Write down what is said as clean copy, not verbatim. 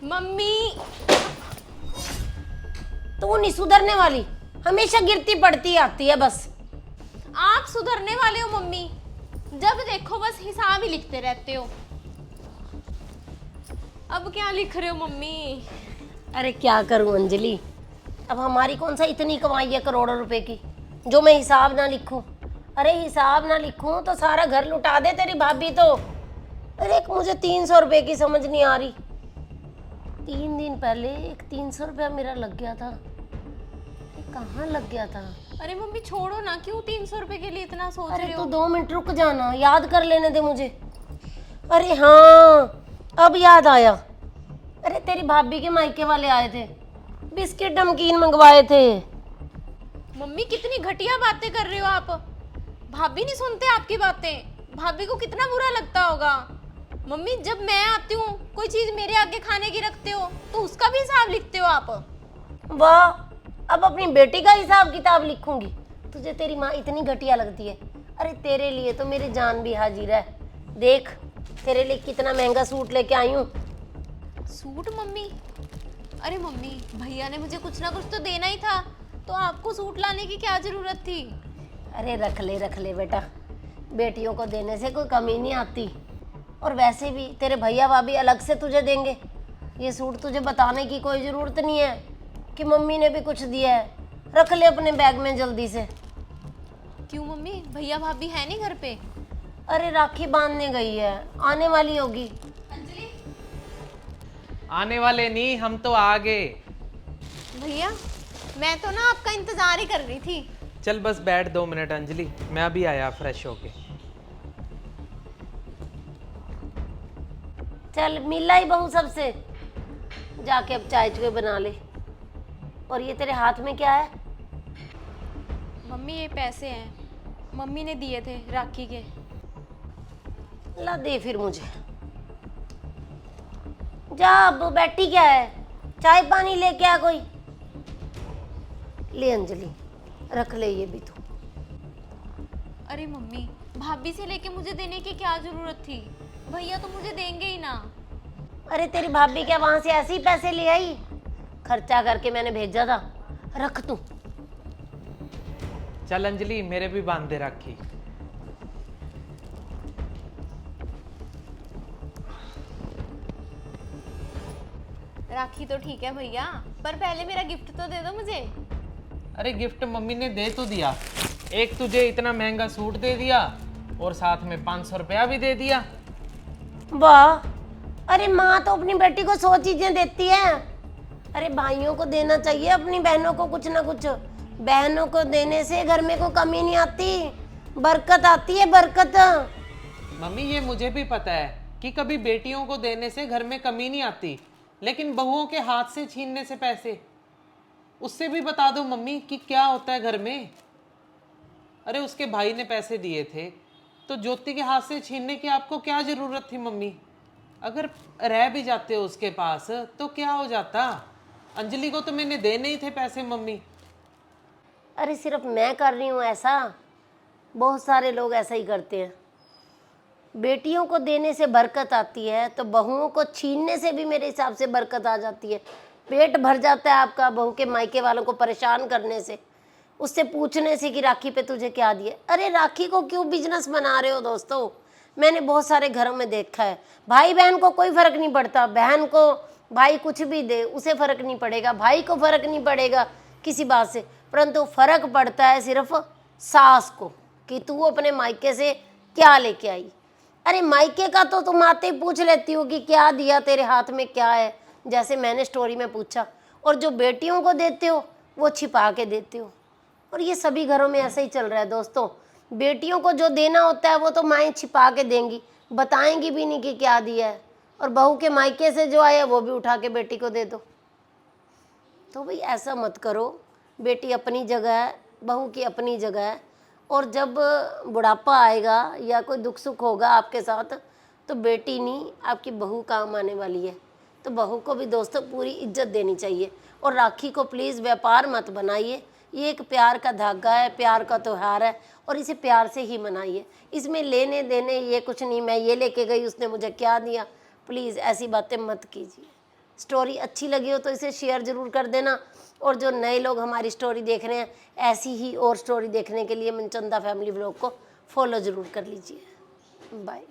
Mummy तू नहीं सुधरने वाली, हमेशा गिरती पड़ती आती है बस। आप सुधरने वाले हो मम्मी, जब देखो बस हिसाब ही लिखते रहते हो। अब क्या लिख रहे हो मम्मी? अरे क्या करूं अंजलि, अब हमारी कौन सा इतनी कमाई है करोड़ों रुपए की जो मैं हिसाब ना लिखूं। अरे हिसाब ना लिखूं तो सारा घर लुटा दे तेरी भाभी तो। अरे एक मुझे 300 रुपए की समझ नहीं आ रही। 3 दिन पहले एक 300 रुपया मेरा लग गया था, कहाँ लग गया था। अरे मम्मी छोड़ो ना, क्यों 300 रुपए के लिए इतना सोच अरे रहे तू हो? 2 मिनट रुक जाना, याद कर लेने दे मुझे। अरे हाँ, अब याद आया। अरे तेरी भाभी के मायके वाले आए थे, बिस्किट नमकीन मंगवाए थे। मम्मी कितनी घटिया बातें कर रहे हो आप। भाभी नहीं सुनते आपकी बातें, भाभी को कितना बुरा लगता होगा। मम्मी जब मैं आती हूँ कोई चीज मेरे आगे खाने की रखते हो तो उसका भी हिसाब लिखते हो आप। वाह, अब अपनी बेटी का हिसाब किताब लिखूंगी। तुझे तेरी माँ इतनी घटिया लगती है? अरे तेरे लिए तो मेरी जान भी हाजिर है। देख तेरे लिए कितना महंगा सूट लेके आई हूँ। Suit mummy? अरे मम्मी भैया ने मुझे कुछ ना कुछ तो देना ही था, तो आपको सूट लाने की क्या जरूरत थी? अरे रख ले बेटा, बेटियों को देने से कोई कमी नहीं आती। और वैसे भी तेरे भैया भाभी अलग से तुझे देंगे, ये सूट तुझे बताने की कोई ज़रूरत नहीं है कि मम्मी ने भी कुछ दिया है। रख ले अपने बैग में जल्दी से। क्यों मम्मी, भैया भाभी है नहीं घर पे? अरे राखी बांधने गई है, आने वाली होगी। अंजलि आने वाले नहीं, हम तो आ गए। भैया, मैं तो ना आपका इंतजार ही कर रही थी। चल बस बैठ 2 मिनट अंजलि, मैं अभी आया फ्रेश होके। चल मिल आई बहू सबसे, जाके अब चाय चुके बना ले। और ये तेरे हाथ में क्या है? मम्मी ये पैसे हैं, मम्मी ने दिए थे राखी के। ला दे फिर मुझे। जा, अब बैठी क्या है, चाय पानी लेके आ कोई। ले अंजलि, रख ले ये भी तू। अरे मम्मी, भाभी से लेके मुझे देने की क्या जरूरत थी? भैया तो मुझे देंगे ही ना। अरे तेरी भाभी क्या वहां से ऐसे ही पैसे ले आई? खर्चा करके मैंने भेजा था, रख तू। चल अंजलि, मेरे भी बांध दे राखी। राखी तो ठीक है भैया, पर पहले मेरा गिफ्ट तो दे दो मुझे। अरे गिफ्ट मम्मी ने दे तो दिया, एक तुझे इतना महंगा सूट दे दिया और साथ में 500 रुपया भी दे दिया। वाह, अरे माँ तो अपनी बेटी को 100 चीजें देती है। अरे भाइयों को देना चाहिए अपनी बहनों को कुछ ना कुछ। बहनों को देने से घर में कोई कमी नहीं आती, बरकत आती है, बरकत। मम्मी ये मुझे भी पता है कि कभी बेटियों को देने से घर में कमी नहीं आती, लेकिन बहुओं के हाथ से छीनने से पैसे, उससे भी बता दो मम्मी कि क्या होता है घर में। अरे उसके भाई ने पैसे दिए थे तो ज्योति के हाथ से छीनने की आपको क्या जरूरत थी मम्मी? अगर रह भी जाते हो उसके पास तो क्या हो जाता? अंजलि को तो मैंने देने ही थे पैसे मम्मी। अरे सिर्फ मैं कर रही हूँ ऐसा? बहुत सारे लोग ऐसा ही करते हैं। बेटियों को देने से बरकत आती है तो बहुओं को छीनने से भी मेरे हिसाब से बरकत आ जाती है। पेट भर जाता है आपका बहू के मायके वालों को परेशान करने से, उससे पूछने से कि राखी पे तुझे क्या दिए। अरे राखी को क्यों बिजनेस बना रहे हो दोस्तों? मैंने बहुत सारे घरों में देखा है, भाई बहन को कोई फर्क नहीं पड़ता। बहन को भाई कुछ भी दे उसे फर्क नहीं पड़ेगा, भाई को फर्क नहीं पड़ेगा किसी बात से, परंतु फर्क पड़ता है सिर्फ सास को कि तू अपने मायके से क्या लेके आई। अरे मायके का तो तुम आते ही पूछ लेती हो कि क्या दिया तेरे हाथ में, क्या है, जैसे मैंने स्टोरी में पूछा। और जो बेटियों को देते हो वो छिपा के देते हो। और ये सभी घरों में ऐसे ही चल रहा है दोस्तों। बेटियों को जो देना होता है वो तो माएँ छिपा के देंगी, बताएंगी भी नहीं कि क्या दिया है। और बहू के मायके से जो आया वो भी उठा के बेटी को दे दो। तो भाई ऐसा मत करो। बेटी अपनी जगह है, बहू की अपनी जगह है। और जब बुढ़ापा आएगा या कोई दुख सुख होगा आपके साथ तो बेटी नहीं आपकी बहू काम आने वाली है। तो बहू को भी दोस्तों पूरी इज्जत देनी चाहिए। और राखी को प्लीज़ व्यापार मत बनाइए, ये एक प्यार का धागा है, प्यार का त्यौहार है और इसे प्यार से ही मनाइए। इसमें लेने देने ये कुछ नहीं, मैं ये लेके गई उसने मुझे क्या दिया, प्लीज़ ऐसी बातें मत कीजिए। स्टोरी अच्छी लगी हो तो इसे शेयर ज़रूर कर देना, और जो नए लोग हमारी स्टोरी देख रहे हैं ऐसी ही और स्टोरी देखने के लिए मनचंदा फैमिली व्लॉग को फॉलो ज़रूर कर लीजिए। बाय।